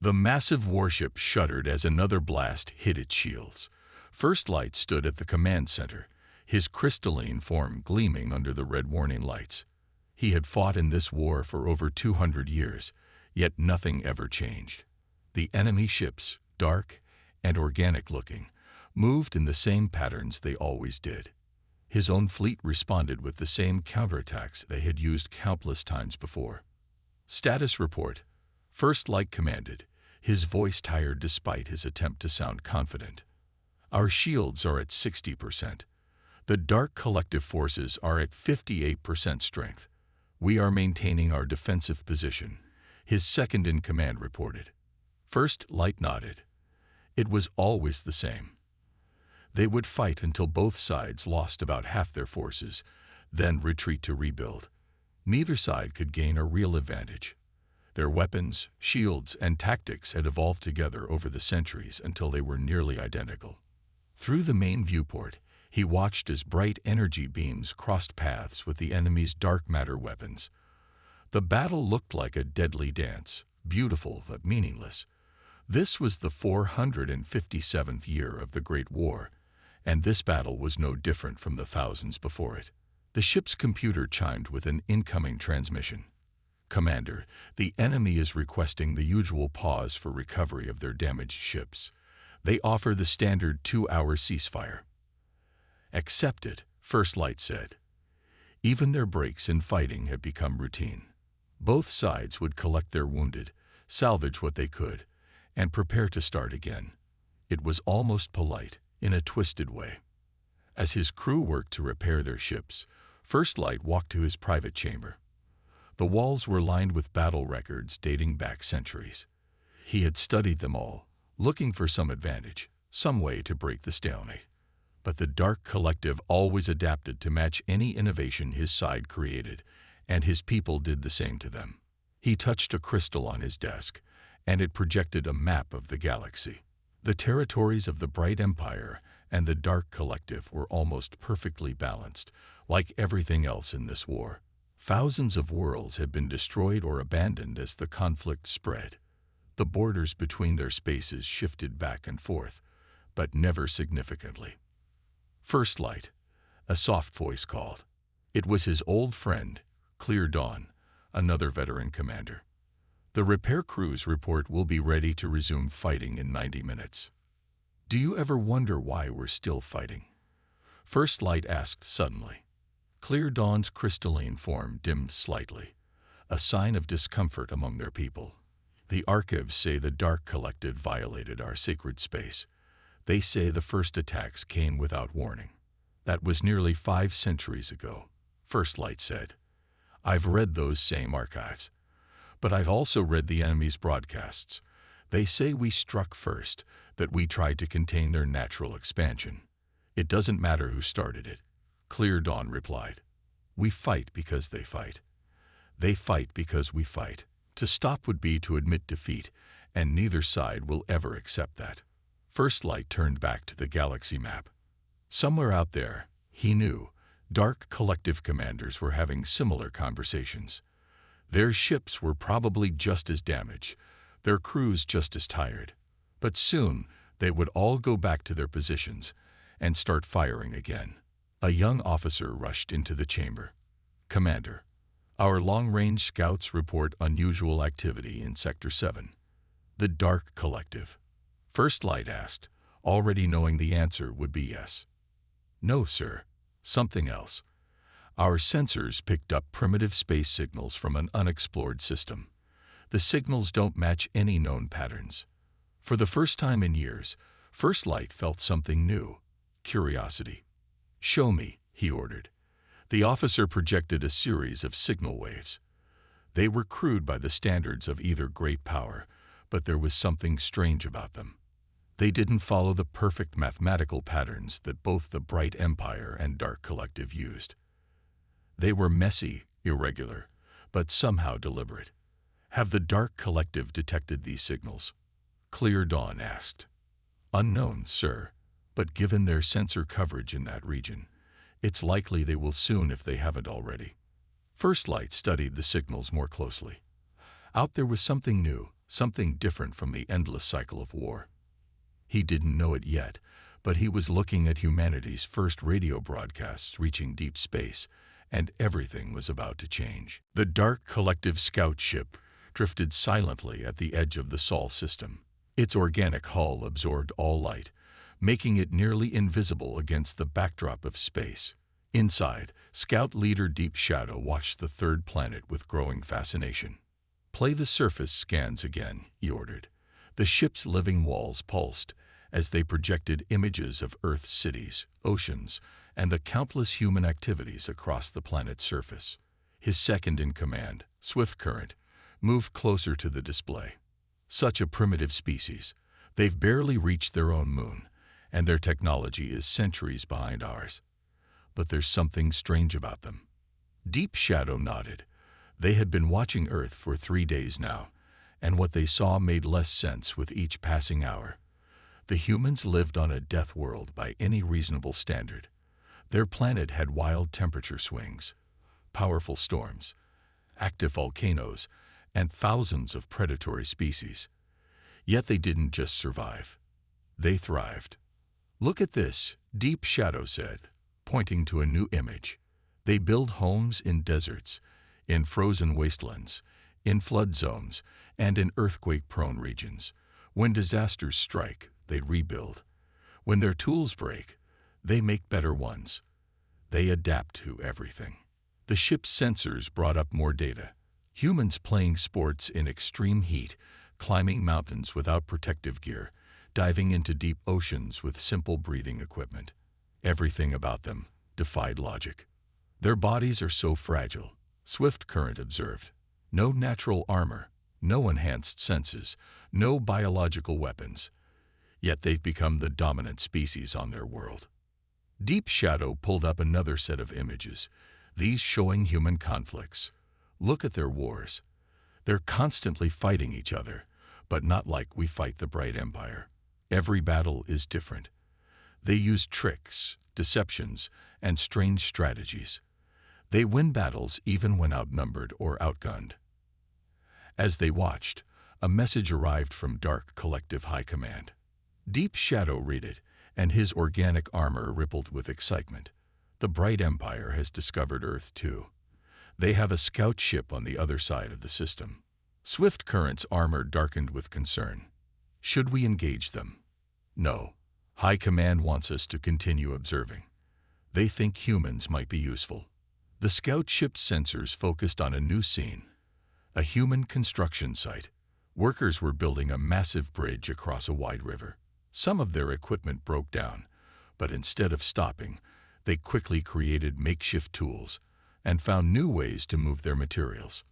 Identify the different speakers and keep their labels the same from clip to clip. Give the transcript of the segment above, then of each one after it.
Speaker 1: The massive warship shuddered as another blast hit its shields. First Light stood at the command center, his crystalline form gleaming under the red warning lights. He had fought in this war for over 200 years, yet nothing ever changed. The enemy ships, dark and organic-looking, moved in the same patterns they always did. His own fleet responded with the same counterattacks they had used countless times before. Status report. First Light commanded, his voice tired despite his attempt to sound confident. Our shields are at 60%. The Dark Collective forces are at 58% strength. We are maintaining our defensive position, his second-in-command reported. First Light nodded. It was always the same. They would fight until both sides lost about half their forces, then retreat to rebuild. Neither side could gain a real advantage. Their weapons, shields, and tactics had evolved together over the centuries until they were nearly identical. Through the main viewport, he watched as bright energy beams crossed paths with the enemy's dark matter weapons. The battle looked like a deadly dance, beautiful but meaningless. This was the 457th year of the Great War, and this battle was no different from the thousands before it. The ship's computer chimed with an incoming transmission. Commander, the enemy is requesting the usual pause for recovery of their damaged ships. They offer the standard 2-hour ceasefire. Accepted, First Light said. Even their breaks in fighting had become routine. Both sides would collect their wounded, salvage what they could, and prepare to start again. It was almost polite, in a twisted way. As his crew worked to repair their ships, First Light walked to his private chamber. The walls were lined with battle records dating back centuries. He had studied them all, looking for some advantage, some way to break the stalemate. But the Dark Collective always adapted to match any innovation his side created, and his people did the same to them. He touched a crystal on his desk, and it projected a map of the galaxy. The territories of the Bright Empire and the Dark Collective were almost perfectly balanced, like everything else in this war. Thousands of worlds had been destroyed or abandoned as the conflict spread. The borders between their spaces shifted back and forth, but never significantly. First Light, a soft voice called. It was his old friend, Clear Dawn, another veteran commander. The repair crew's report will be ready to resume fighting in 90 minutes. Do you ever wonder why we're still fighting? First Light asked suddenly. Clear Dawn's crystalline form dimmed slightly, a sign of discomfort among their people. The archives say the Dark Collective violated our sacred space. They say the first attacks came without warning. That was nearly 5 centuries ago, First Light said. I've read those same archives. But I've also read the enemy's broadcasts. They say we struck first, that we tried to contain their natural expansion. It doesn't matter who started it, Clear Dawn replied. We fight because they fight. They fight because we fight. To stop would be to admit defeat, and neither side will ever accept that. First Light turned back to the galaxy map. Somewhere out there, he knew, Dark Collective commanders were having similar conversations. Their ships were probably just as damaged, their crews just as tired. But soon, they would all go back to their positions and start firing again. A young officer rushed into the chamber. Commander, our long-range scouts report unusual activity in Sector 7. The Dark Collective. First Light asked, already knowing the answer would be yes. No, sir. Something else. Our sensors picked up primitive space signals from an unexplored system. The signals don't match any known patterns. For the first time in years, First Light felt something new. Curiosity. Show me, he ordered. The officer projected a series of signal waves. They were crude by the standards of either great power, but there was something strange about them. They didn't follow the perfect mathematical patterns that both the Bright Empire and Dark Collective used. They were messy, irregular, but somehow deliberate. Have the Dark Collective detected these signals? Clear Dawn asked. Unknown, sir, but given their sensor coverage in that region, it's likely they will soon if they haven't already. First Light studied the signals more closely. Out there was something new, something different from the endless cycle of war. He didn't know it yet, but he was looking at humanity's first radio broadcasts reaching deep space, and everything was about to change. The dark collective scout ship drifted silently at the edge of the Sol system. Its organic hull absorbed all light, making it nearly invisible against the backdrop of space. Inside, Scout Leader Deep Shadow watched the third planet with growing fascination. "Play the surface scans again," he ordered. The ship's living walls pulsed as they projected images of Earth's cities, oceans, and the countless human activities across the planet's surface. His second-in-command, Swift Current, moved closer to the display. "Such a primitive species. They've barely reached their own moon, and their technology is centuries behind ours. But there's something strange about them." Deep Shadow nodded. They had been watching Earth for 3 days now, and what they saw made less sense with each passing hour. The humans lived on a death world by any reasonable standard. Their planet had wild temperature swings, powerful storms, active volcanoes, and thousands of predatory species. Yet they didn't just survive. They thrived. "Look at this," Deep Shadow said, pointing to a new image. "They build homes in deserts, in frozen wastelands, in flood zones, and in earthquake-prone regions. When disasters strike, they rebuild. When their tools break, they make better ones. They adapt to everything." The ship's sensors brought up more data. Humans playing sports in extreme heat, climbing mountains without protective gear, diving into deep oceans with simple breathing equipment. Everything about them defied logic. "Their bodies are so fragile," Swift Current observed. "No natural armor, no enhanced senses, no biological weapons. Yet they've become the dominant species on their world." Deep Shadow pulled up another set of images, these showing human conflicts. "Look at their wars. They're constantly fighting each other, but not like we fight the Bright Empire. Every battle is different. They use tricks, deceptions, and strange strategies. They win battles even when outnumbered or outgunned." As they watched, a message arrived from Dark Collective High Command. Deep Shadow read it, and his organic armor rippled with excitement. "The Bright Empire has discovered Earth too. They have a scout ship on the other side of the system." Swift Current's armor darkened with concern. "Should we engage them?" "No. High Command wants us to continue observing. They think humans might be useful." The scout ship's sensors focused on a new scene, a human construction site. Workers were building a massive bridge across a wide river. Some of their equipment broke down, but instead of stopping, they quickly created makeshift tools and found new ways to move their materials.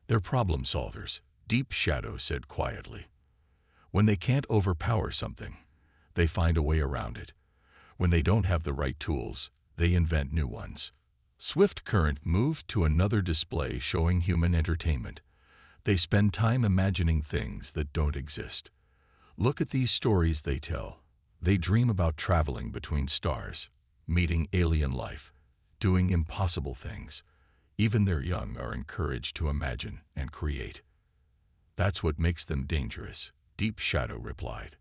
Speaker 1: "They're problem solvers," Deep Shadow said quietly. "When they can't overpower something, they find a way around it. When they don't have the right tools, they invent new ones." Swift Current moved to another display showing human entertainment. "They spend time imagining things that don't exist. Look at these stories they tell. They dream about traveling between stars, meeting alien life, doing impossible things. Even their young are encouraged to imagine and create." "That's what makes them dangerous," Deep Shadow replied.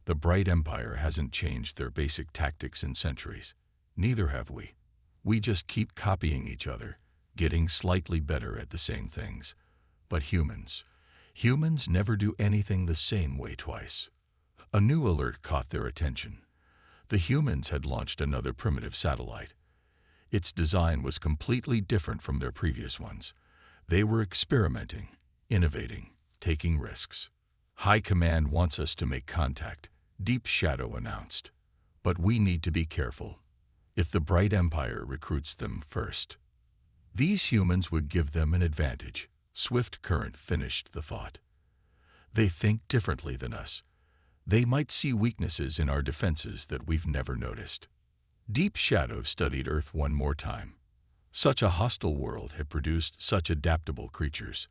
Speaker 1: "The Bright Empire hasn't changed their basic tactics in centuries. Neither have we. We just keep copying each other, getting slightly better at the same things. But humans never do anything the same way twice." A new alert caught their attention. The humans had launched another primitive satellite. Its design was completely different from their previous ones. They were experimenting, innovating, taking risks. "High Command wants us to make contact," Deep Shadow announced. "But we need to be careful. If the Bright Empire recruits them first, these humans would give them an advantage." Swift Current finished the thought. "They think differently than us. They might see weaknesses in our defenses that we've never noticed." Deep Shadow studied Earth one more time. Such a hostile world had produced such adaptable creatures.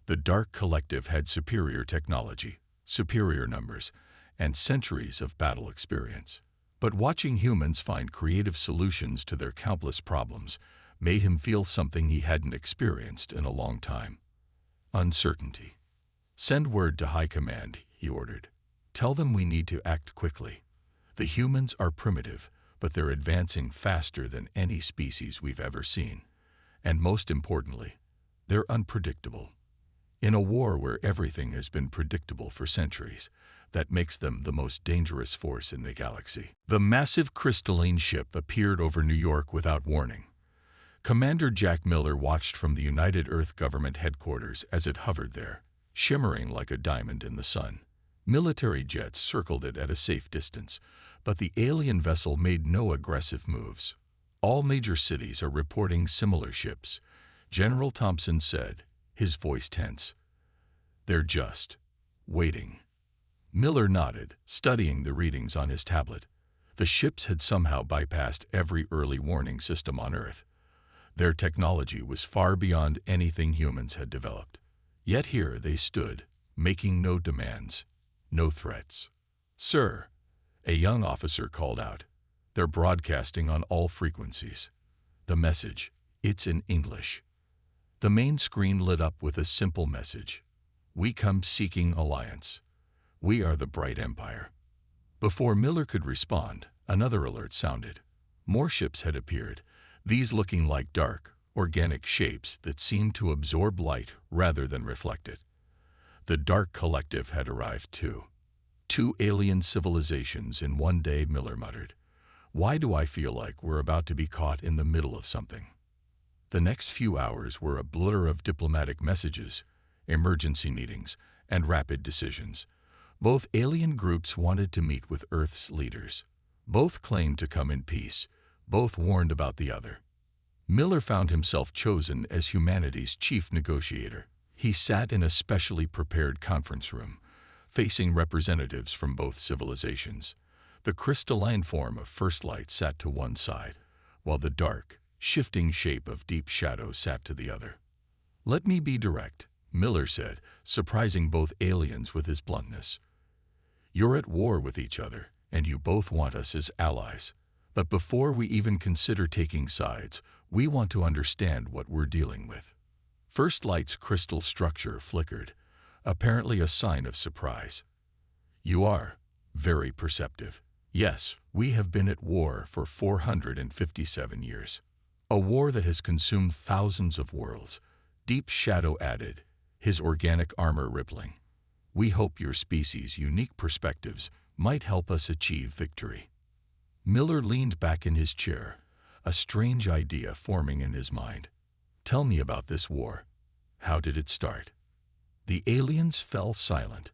Speaker 1: The Dark Collective had superior technology, superior numbers, and centuries of battle experience. But watching humans find creative solutions to their countless problems made him feel something he hadn't experienced in a long time: uncertainty. "Send word to High Command," he ordered. "Tell them we need to act quickly. The humans are primitive, but they're advancing faster than any species we've ever seen. And most importantly, they're unpredictable. In a war where everything has been predictable for centuries, that makes them the most dangerous force in the galaxy." The massive crystalline ship appeared over New York without warning. Commander Jack Miller watched from the United Earth Government headquarters as it hovered there, shimmering like a diamond in the sun. Military jets circled it at a safe distance, but the alien vessel made no aggressive moves. "All major cities are reporting similar ships," General Thompson said, his voice tense. "They're just waiting." Miller nodded, studying the readings on his tablet. The ships had somehow bypassed every early warning system on Earth. Their technology was far beyond anything humans had developed. Yet here they stood, making no demands, no threats. "Sir," a young officer called out, "they're broadcasting on all frequencies. The message, it's in English." The main screen lit up with a simple message: "We come seeking alliance. We are the Bright Empire." Before Miller could respond, another alert sounded. More ships had appeared, these looking like dark, organic shapes that seemed to absorb light rather than reflect it. The Dark Collective had arrived too. "Two alien civilizations in one day," Miller muttered. "Why do I feel like we're about to be caught in the middle of something?" The next few hours were a blur of diplomatic messages, emergency meetings, and rapid decisions. Both alien groups wanted to meet with Earth's leaders. Both claimed to come in peace. Both warned about the other. Miller found himself chosen as humanity's chief negotiator. He sat in a specially prepared conference room, facing representatives from both civilizations. The crystalline form of First Light sat to one side, while the dark, shifting shape of Deep Shadow sat to the other. "Let me be direct," Miller said, surprising both aliens with his bluntness. "You're at war with each other, and you both want us as allies. But before we even consider taking sides, we want to understand what we're dealing with." First Light's crystal structure flickered, apparently a sign of surprise. "You are very perceptive. Yes, we have been at war for 457 years. A war that has consumed thousands of worlds," Deep Shadow added, his organic armor rippling. "We hope your species' unique perspectives might help us achieve victory." Miller leaned back in his chair, a strange idea forming in his mind. "Tell me about this war. How did it start?" The aliens fell silent.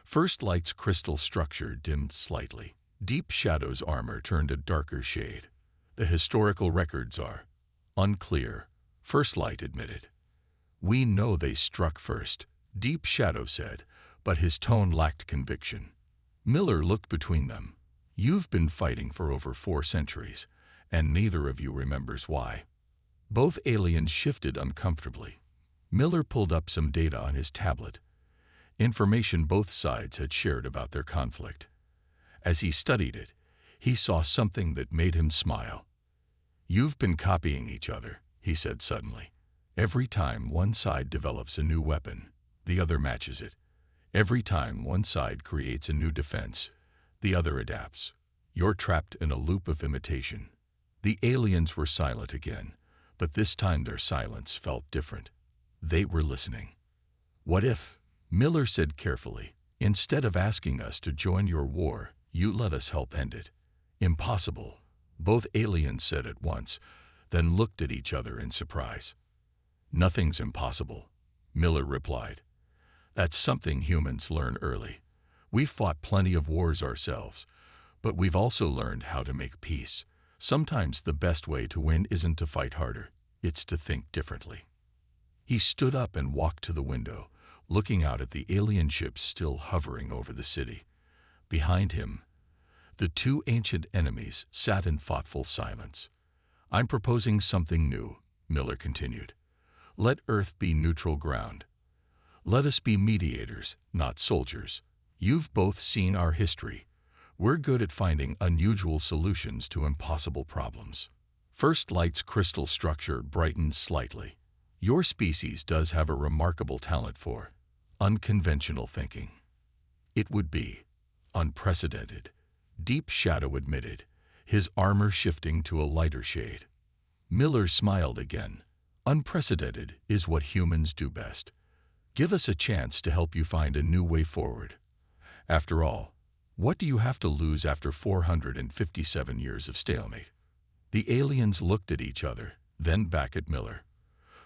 Speaker 1: First Light's crystal structure dimmed slightly. Deep Shadow's armor turned a darker shade. "The historical records are unclear," First Light admitted. "We know they struck first," Deep Shadow said, but his tone lacked conviction. Miller looked between them. "You've been fighting for over 4 centuries, and neither of you remembers why." Both aliens shifted uncomfortably. Miller pulled up some data on his tablet, information both sides had shared about their conflict. As he studied it, he saw something that made him smile. "You've been copying each other," he said suddenly. "Every time one side develops a new weapon, the other matches it. Every time one side creates a new defense, the other adapts. You're trapped in a loop of imitation." The aliens were silent again, but this time their silence felt different. They were listening. "What if," Miller said carefully, "instead of asking us to join your war, you let us help end it?" "Impossible," both aliens said at once, then looked at each other in surprise. "Nothing's impossible," Miller replied. "That's something humans learn early. We've fought plenty of wars ourselves, but we've also learned how to make peace. Sometimes the best way to win isn't to fight harder, it's to think differently." He stood up and walked to the window, looking out at the alien ships still hovering over the city. Behind him, the two ancient enemies sat in thoughtful silence. "I'm proposing something new," Miller continued. "Let Earth be neutral ground. Let us be mediators, not soldiers. You've both seen our history. We're good at finding unusual solutions to impossible problems." First Light's crystal structure brightened slightly. "Your species does have a remarkable talent for unconventional thinking. It would be unprecedented. Deep Shadow admitted, his armor shifting to a lighter shade. Miller smiled again. Unprecedented is what humans do best. Give us a chance to help you find a new way forward. After all, what do you have to lose after 457 years of stalemate? The aliens looked at each other, then back at Miller.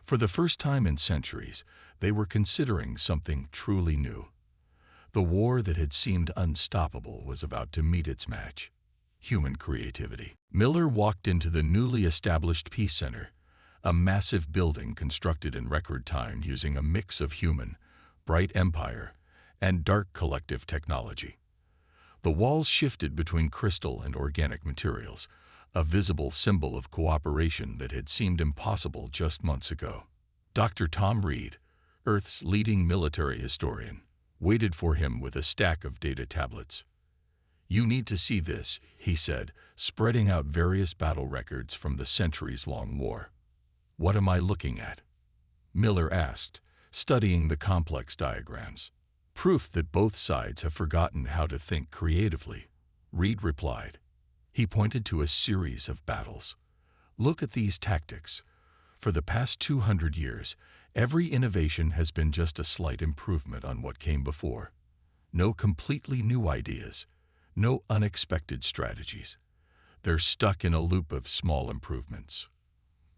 Speaker 1: For the first time in centuries, they were considering something truly new. The war that had seemed unstoppable was about to meet its match: human creativity. Miller walked into the newly established Peace Center, a massive building constructed in record time using a mix of human, bright empire, and dark collective technology. The walls shifted between crystal and organic materials, a visible symbol of cooperation that had seemed impossible just months ago. Dr. Tom Reed, Earth's leading military historian, waited for him with a stack of data tablets. "You need to see this," he said, spreading out various battle records from the centuries-long war. "What am I looking at?" Miller asked, studying the complex diagrams. "Proof that both sides have forgotten how to think creatively," Reed replied. He pointed to a series of battles. "Look at these tactics. For the past 200 years, every innovation has been just a slight improvement on what came before. No completely new ideas, no unexpected strategies. They're stuck in a loop of small improvements."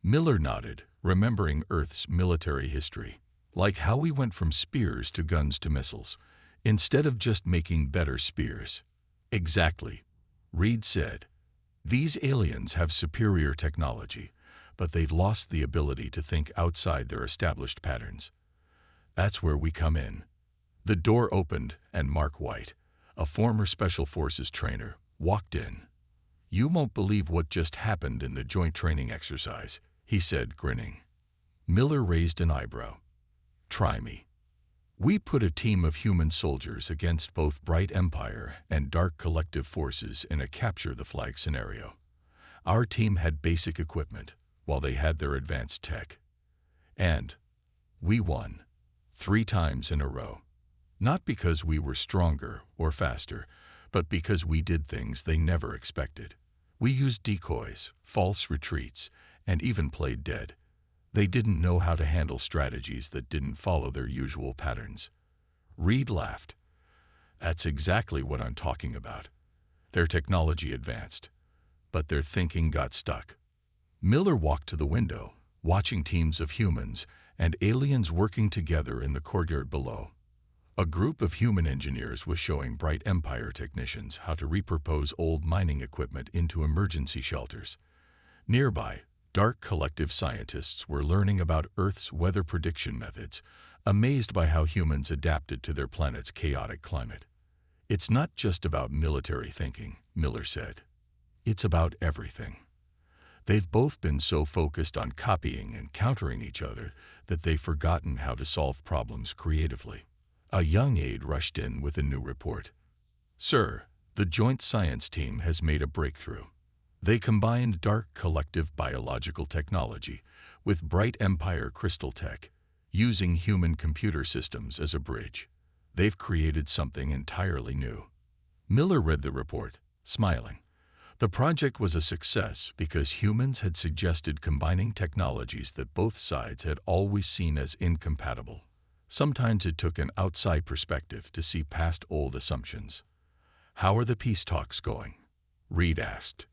Speaker 1: Miller nodded, remembering Earth's military history, like how we went from spears to guns to missiles, instead of just making better spears. "Exactly," Reed said. "These aliens have superior technology, but they've lost the ability to think outside their established patterns. That's where we come in." The door opened, and Mark White, a former Special Forces trainer, walked in. "You won't believe what just happened in the joint training exercise," he said, grinning. Miller raised an eyebrow. "Try me." "We put a team of human soldiers against both bright empire and dark collective forces in a capture-the-flag scenario. Our team had basic equipment, while they had their advanced tech. And we won 3 times in a row. Not because we were stronger or faster, but because we did things they never expected. We used decoys, false retreats, and even played dead. They didn't know how to handle strategies that didn't follow their usual patterns." Reed laughed. "That's exactly what I'm talking about. Their technology advanced, but their thinking got stuck." Miller walked to the window, watching teams of humans and aliens working together in the courtyard below. A group of human engineers was showing bright empire technicians how to repurpose old mining equipment into emergency shelters. Nearby, dark collective scientists were learning about Earth's weather prediction methods, amazed by how humans adapted to their planet's chaotic climate. "It's not just about military thinking," Miller said. "It's about everything." They've both been so focused on copying and countering each other that they've forgotten how to solve problems creatively. A young aide rushed in with a new report. "Sir, the Joint Science Team has made a breakthrough. They combined dark collective biological technology with bright empire crystal tech, using human computer systems as a bridge. They've created something entirely new." Miller read the report, smiling. The project was a success because humans had suggested combining technologies that both sides had always seen as incompatible. Sometimes it took an outside perspective to see past old assumptions. "How are the peace talks going?" Reed asked.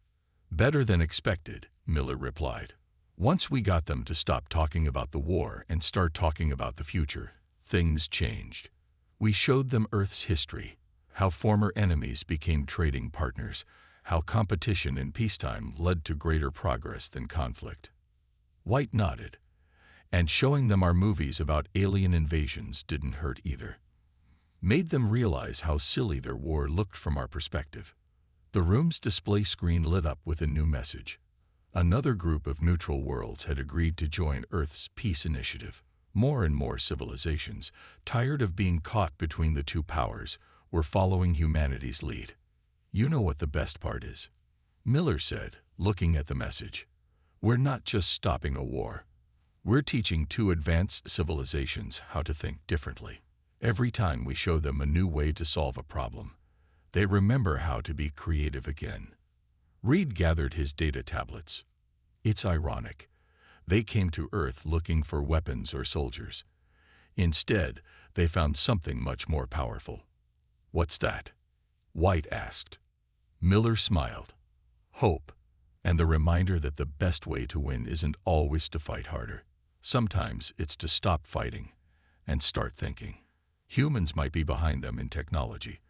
Speaker 1: "Better than expected," Miller replied. "Once we got them to stop talking about the war and start talking about the future, things changed. We showed them Earth's history, how former enemies became trading partners, how competition in peacetime led to greater progress than conflict." White nodded. "And showing them our movies about alien invasions didn't hurt either. Made them realize how silly their war looked from our perspective." The room's display screen lit up with a new message. Another group of neutral worlds had agreed to join Earth's peace initiative. More and more civilizations, tired of being caught between the two powers, were following humanity's lead. "You know what the best part is," Miller said, looking at the message. "We're not just stopping a war. We're teaching 2 advanced civilizations how to think differently." Every time we show them a new way to solve a problem, they remember how to be creative again. Reed gathered his data tablets. It's ironic. They came to Earth looking for weapons or soldiers. Instead, they found something much more powerful. What's that? White asked. Miller smiled. Hope, and the reminder that the best way to win isn't always to fight harder. Sometimes it's to stop fighting and start thinking. Humans might be behind them in technology,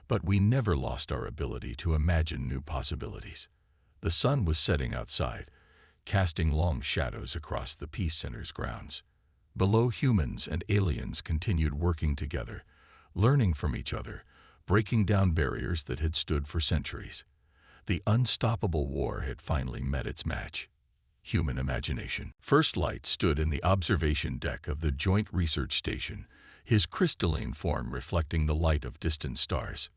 Speaker 1: but we never lost our ability to imagine new possibilities. The sun was setting outside, casting long shadows across the Peace Center's grounds. Below, humans and aliens continued working together, learning from each other, breaking down barriers that had stood for centuries. The unstoppable war had finally met its match. Human imagination. First Light stood in the observation deck of the Joint Research Station, his crystalline form reflecting the light of distant stars.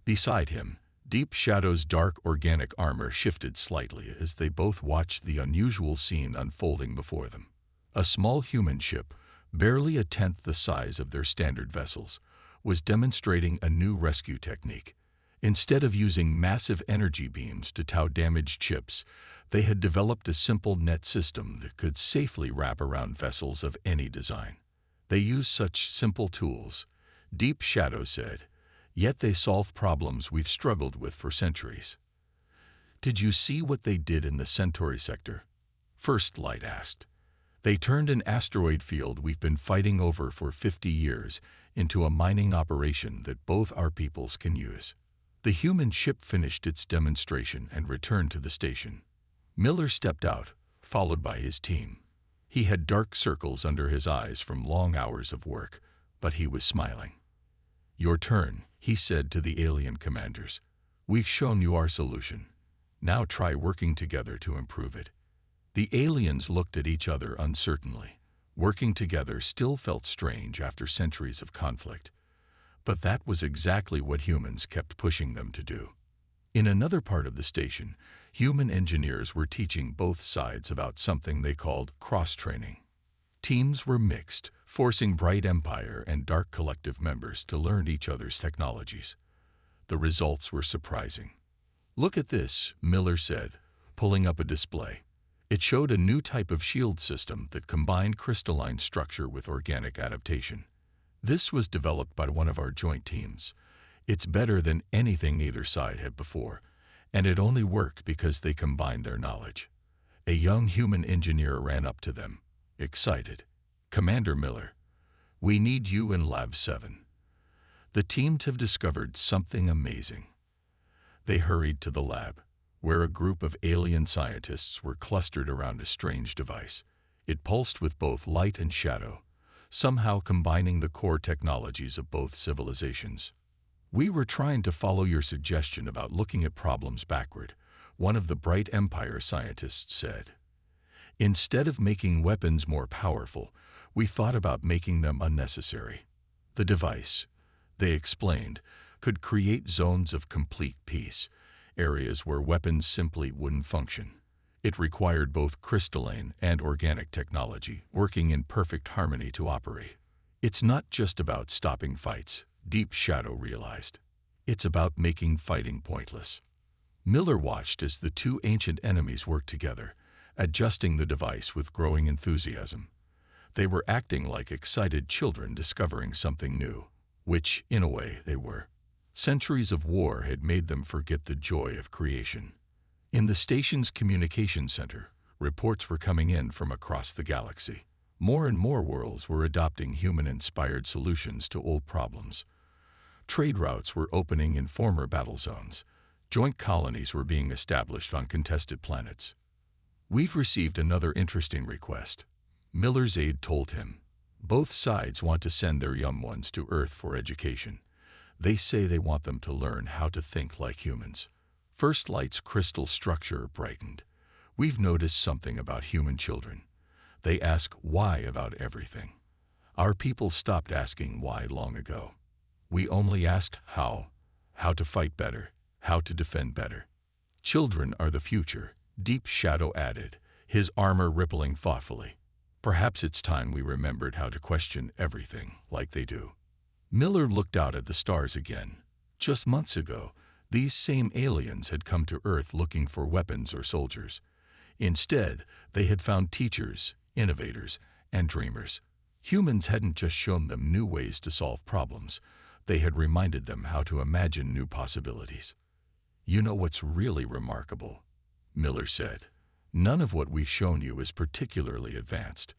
Speaker 1: Beside him, Deep Shadow's dark organic armor shifted slightly as they both watched the unusual scene unfolding before them. A small human ship, barely a tenth the size of their standard vessels, was demonstrating a new rescue technique. Instead of using massive energy beams to tow damaged ships, they had developed a simple net system that could safely wrap around vessels of any design. They use such simple tools, Deep Shadow said, yet they solve problems we've struggled with for centuries. Did you see what they did in the Centauri sector? First Light asked. They turned an asteroid field we've been fighting over for 50 years into a mining operation that both our peoples can use. The human ship finished its demonstration and returned to the station. Miller stepped out, followed by his team. He had dark circles under his eyes from long hours of work, but he was smiling. Your turn, he said to the alien commanders. We've shown you our solution. Now try working together to improve it. The aliens looked at each other uncertainly. Working together still felt strange after centuries of conflict. But that was exactly what humans kept pushing them to do. In another part of the station, human engineers were teaching both sides about something they called cross-training. Teams were mixed, forcing Bright Empire and Dark Collective members to learn each other's technologies. The results were surprising. Look at this, Miller said, pulling up a display. It showed a new type of shield system that combined crystalline structure with organic adaptation. This was developed by one of our joint teams. It's better than anything either side had before, and it only worked because they combined their knowledge. A young human engineer ran up to them, excited. Commander Miller, we need you in Lab 7. The teams have discovered something amazing. They hurried to the lab, where a group of alien scientists were clustered around a strange device. It pulsed with both light and shadow, somehow combining the core technologies of both civilizations. We were trying to follow your suggestion about looking at problems backward, one of the Bright Empire scientists said. Instead of making weapons more powerful, we thought about making them unnecessary. The device, they explained, could create zones of complete peace, areas where weapons simply wouldn't function. It required both crystalline and organic technology, working in perfect harmony to operate. It's not just about stopping fights, Deep Shadow realized. It's about making fighting pointless. Miller watched as the two ancient enemies worked together, adjusting the device with growing enthusiasm. They were acting like excited children discovering something new, which, in a way, they were. Centuries of war had made them forget the joy of creation. In the station's communication center, reports were coming in from across the galaxy. More and more worlds were adopting human-inspired solutions to old problems. Trade routes were opening in former battle zones. Joint colonies were being established on contested planets. We've received another interesting request, Miller's aide told him. Both sides want to send their young ones to Earth for education. They say they want them to learn how to think like humans. First Light's crystal structure brightened. We've noticed something about human children. They ask why about everything. Our people stopped asking why long ago. We only asked how to fight better, how to defend better. Children are the future, Deep Shadow added, his armor rippling thoughtfully. Perhaps it's time we remembered how to question everything like they do. Miller looked out at the stars again. Just months ago, these same aliens had come to Earth looking for weapons or soldiers. Instead, they had found teachers, innovators, and dreamers. Humans hadn't just shown them new ways to solve problems. They had reminded them how to imagine new possibilities. "You know what's really remarkable?" Miller said. "None of what we've shown you is particularly advanced.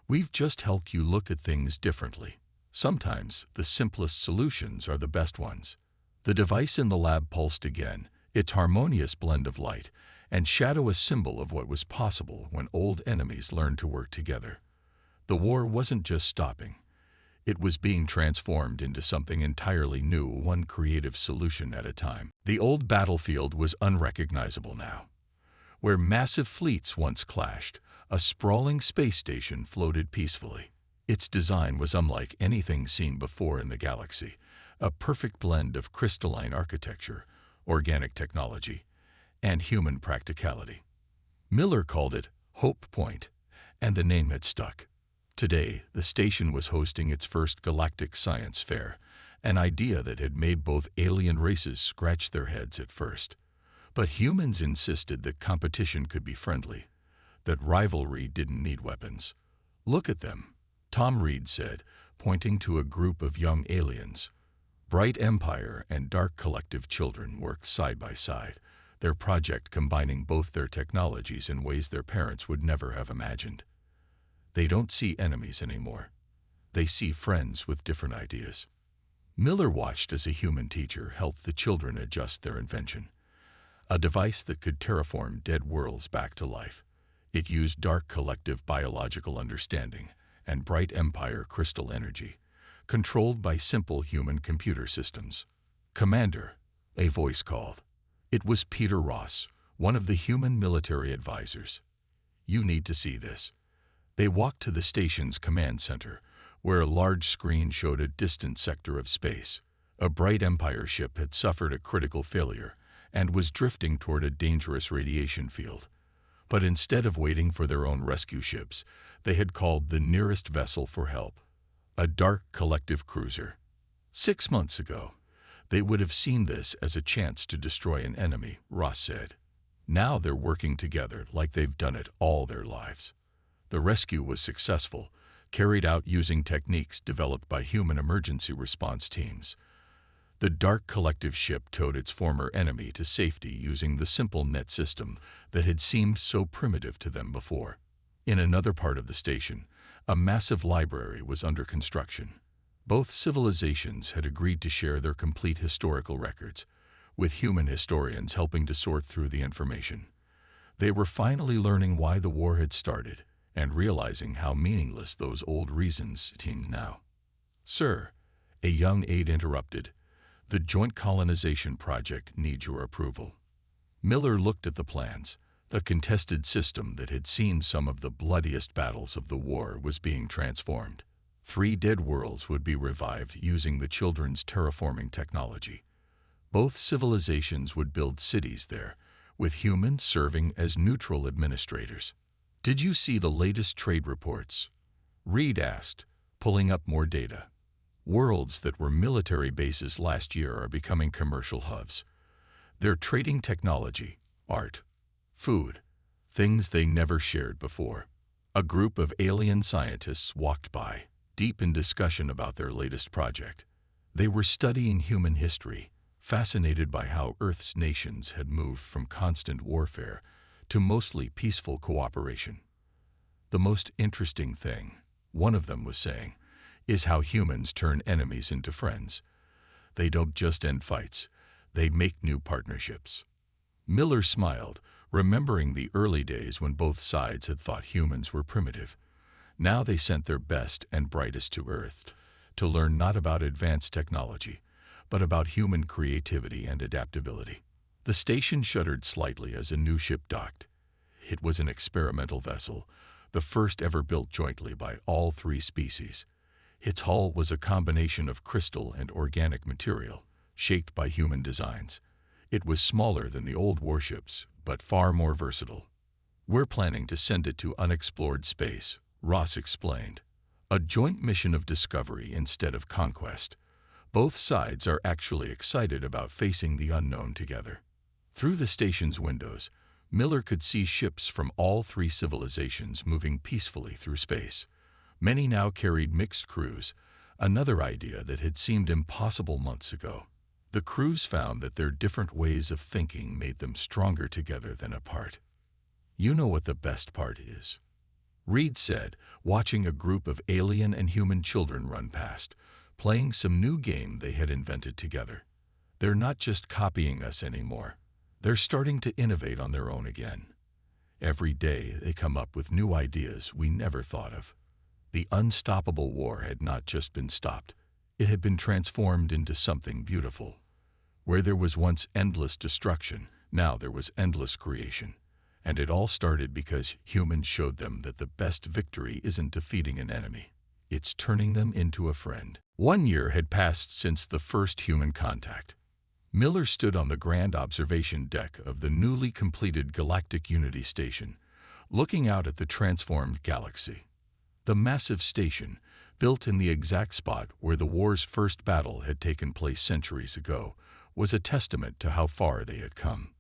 Speaker 1: We've just helped you look at things differently. Sometimes the simplest solutions are the best ones." The device in the lab pulsed again, its harmonious blend of light and shadow a symbol of what was possible when old enemies learned to work together. The war wasn't just stopping. It was being transformed into something entirely new, one creative solution at a time. The old battlefield was unrecognizable now. Where massive fleets once clashed, a sprawling space station floated peacefully. Its design was unlike anything seen before in the galaxy, a perfect blend of crystalline architecture, organic technology, and human practicality. Miller called it Hope Point, and the name had stuck. Today, the station was hosting its first Galactic Science Fair, an idea that had made both alien races scratch their heads at first. But humans insisted that competition could be friendly, that rivalry didn't need weapons. "Look at them," Tom Reed said, pointing to a group of young aliens. Bright Empire and Dark Collective children worked side by side, their project combining both their technologies in ways their parents would never have imagined. They don't see enemies anymore. They see friends with different ideas. Miller watched as a human teacher helped the children adjust their invention. A device that could terraform dead worlds back to life. It used Dark Collective biological understanding and Bright Empire crystal energy, controlled by simple human computer systems. "Commander," a voice called. It was Peter Ross, one of the human military advisors. "You need to see this." They walked to the station's command center, where a large screen showed a distant sector of space. A Bright Empire ship had suffered a critical failure and was drifting toward a dangerous radiation field. But instead of waiting for their own rescue ships, they had called the nearest vessel for help, a Dark Collective cruiser. 6 months ago, they would have seen this as a chance to destroy an enemy, Ross said. Now they're working together like they've done it all their lives. The rescue was successful, carried out using techniques developed by human emergency response teams. The Dark Collective ship towed its former enemy to safety using the simple net system that had seemed so primitive to them before. In another part of the station, a massive library was under construction. Both civilizations had agreed to share their complete historical records, with human historians helping to sort through the information. They were finally learning why the war had started and realizing how meaningless those old reasons seemed now. "Sir," a young aide interrupted, "the Joint Colonization Project needs your approval." Miller looked at the plans. The contested system that had seen some of the bloodiest battles of the war was being transformed. 3 dead worlds would be revived using the children's terraforming technology. Both civilizations would build cities there, with humans serving as neutral administrators. "Did you see the latest trade reports?" Reed asked, pulling up more data. "Worlds that were military bases last year are becoming commercial hubs. They're trading technology, art, food, things they never shared before." A group of alien scientists walked by, deep in discussion about their latest project. They were studying human history, fascinated by how Earth's nations had moved from constant warfare to mostly peaceful cooperation. "The most interesting thing," one of them was saying, "is how humans turn enemies into friends. They don't just end fights, they make new partnerships." Miller smiled, remembering the early days when both sides had thought humans were primitive. Now they sent their best and brightest to Earth to learn not about advanced technology, but about human creativity and adaptability. The station shuddered slightly as a new ship docked. It was an experimental vessel, the first ever built jointly by all 3 species. Its hull was a combination of crystal and organic material, shaped by human designs. It was smaller than the old warships, but far more versatile. "We're planning to send it to unexplored space," Ross explained. "A joint mission of discovery instead of conquest. Both sides are actually excited about facing the unknown together. Through the station's windows, Miller could see ships from all three civilizations moving peacefully through space. Many now carried mixed crews, another idea that had seemed impossible months ago. The crews found that their different ways of thinking made them stronger together than apart. "You know what the best part is," Reed said, watching a group of alien and human children run past, playing some new game they had invented together. "They're not just copying us anymore. They're starting to innovate on their own again. Every day they come up with new ideas we never thought of." The unstoppable war had not just been stopped, it had been transformed into something beautiful. Where there was once endless destruction, now there was endless creation. And it all started because humans showed them that the best victory isn't defeating an enemy, it's turning them into a friend. 1 year had passed since the first human contact. Miller stood on the grand observation deck of the newly completed Galactic Unity Station, looking out at the transformed galaxy. The massive station, built in the exact spot where the war's first battle had taken place centuries ago, was a testament to how far they had come.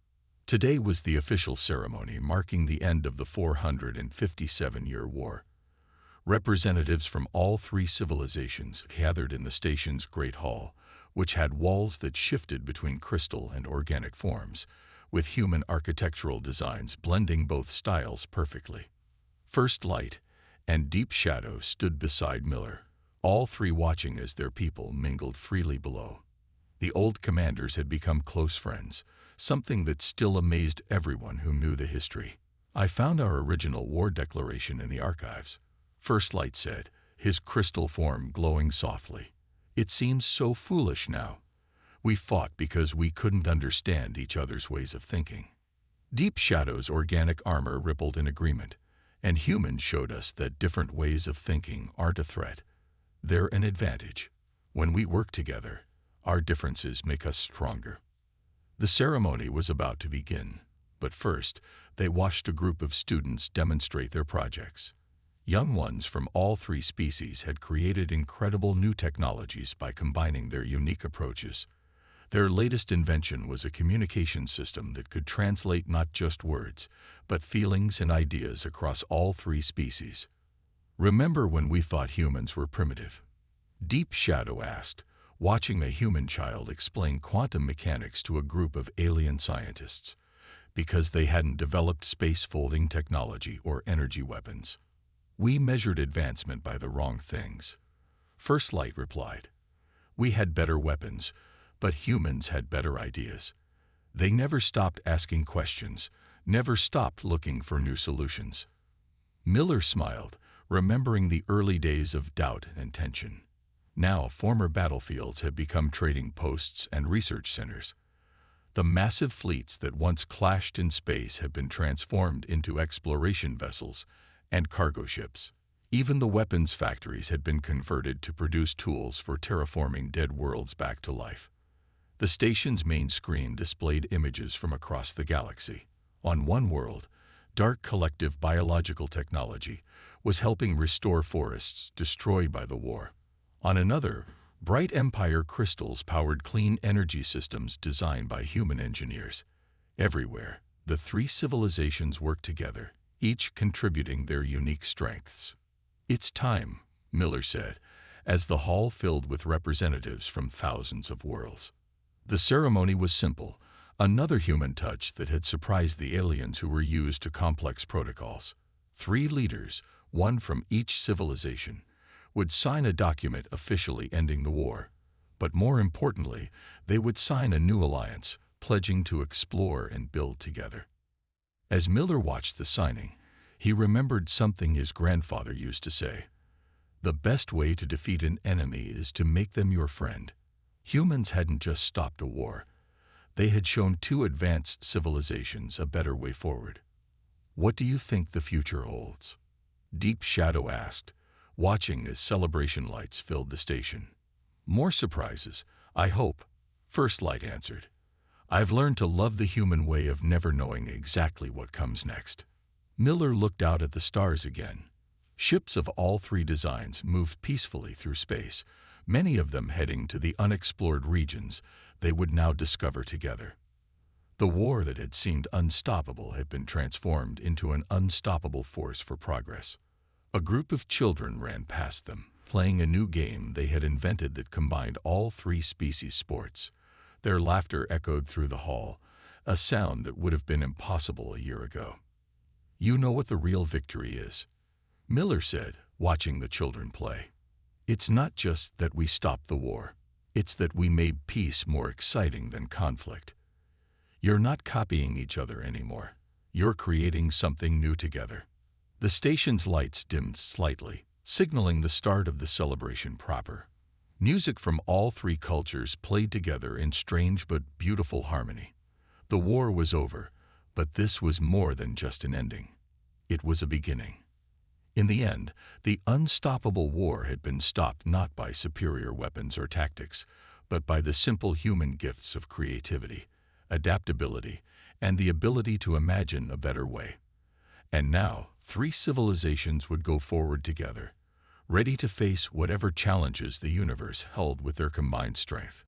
Speaker 1: Today was the official ceremony marking the end of the 457-year war. Representatives from all three civilizations gathered in the station's Great Hall, which had walls that shifted between crystal and organic forms, with human architectural designs blending both styles perfectly. First Light and Deep Shadow stood beside Miller, all three watching as their people mingled freely below. The old commanders had become close friends, something that still amazed everyone who knew the history. "I found our original war declaration in the archives," First Light said, his crystal form glowing softly. "It seems so foolish now. We fought because we couldn't understand each other's ways of thinking." Deep Shadow's organic armor rippled in agreement, and humans showed us that different ways of thinking aren't a threat. They're an advantage. When we work together, our differences make us stronger. The ceremony was about to begin, but first, they watched a group of students demonstrate their projects. Young ones from all three species had created incredible new technologies by combining their unique approaches. Their latest invention was a communication system that could translate not just words, but feelings and ideas across all three species. "Remember when we thought humans were primitive?" Deep Shadow asked, watching a human child explain quantum mechanics to a group of alien scientists, because they hadn't developed space-folding technology or energy weapons. "We measured advancement by the wrong things," First Light replied. "We had better weapons, but humans had better ideas. They never stopped asking questions, never stopped looking for new solutions." Miller smiled, remembering the early days of doubt and tension. Now, former battlefields had become trading posts and research centers. The massive fleets that once clashed in space had been transformed into exploration vessels and cargo ships. Even the weapons factories had been converted to produce tools for terraforming dead worlds back to life. The station's main screen displayed images from across the galaxy. On one world, dark collective biological technology was helping restore forests destroyed by the war. On another, bright Empire crystals powered clean energy systems designed by human engineers. Everywhere, the three civilizations worked together, each contributing their unique strengths. "It's time," Miller said, as the hall filled with representatives from thousands of worlds. The ceremony was simple, another human touch that had surprised the aliens who were used to complex protocols. 3 leaders, one from each civilization, would sign a document officially ending the war. But more importantly, they would sign a new alliance, pledging to explore and build together. As Miller watched the signing, he remembered something his grandfather used to say: "The best way to defeat an enemy is to make them your friend." Humans hadn't just stopped a war. They had shown 2 advanced civilizations a better way forward. "What do you think the future holds?" Deep Shadow asked, watching as celebration lights filled the station. "More surprises, I hope," First Light answered. "I've learned to love the human way of never knowing exactly what comes next." Miller looked out at the stars again. Ships of all 3 designs moved peacefully through space, many of them heading to the unexplored regions they would now discover together. The war that had seemed unstoppable had been transformed into an unstoppable force for progress. A group of children ran past them, playing a new game they had invented that combined all three species sports. Their laughter echoed through the hall, a sound that would have been impossible a year ago. "You know what the real victory is," Miller said, watching the children play. "It's not just that we stopped the war. It's that we made peace more exciting than conflict. You're not copying each other anymore. You're creating something new together." The station's lights dimmed slightly, signaling the start of the celebration proper. Music from all three cultures played together in strange but beautiful harmony. The war was over, but this was more than just an ending. It was a beginning. In the end, the unstoppable war had been stopped not by superior weapons or tactics, but by the simple human gifts of creativity, adaptability, and the ability to imagine a better way. And now, three civilizations would go forward together, ready to face whatever challenges the universe held with their combined strength.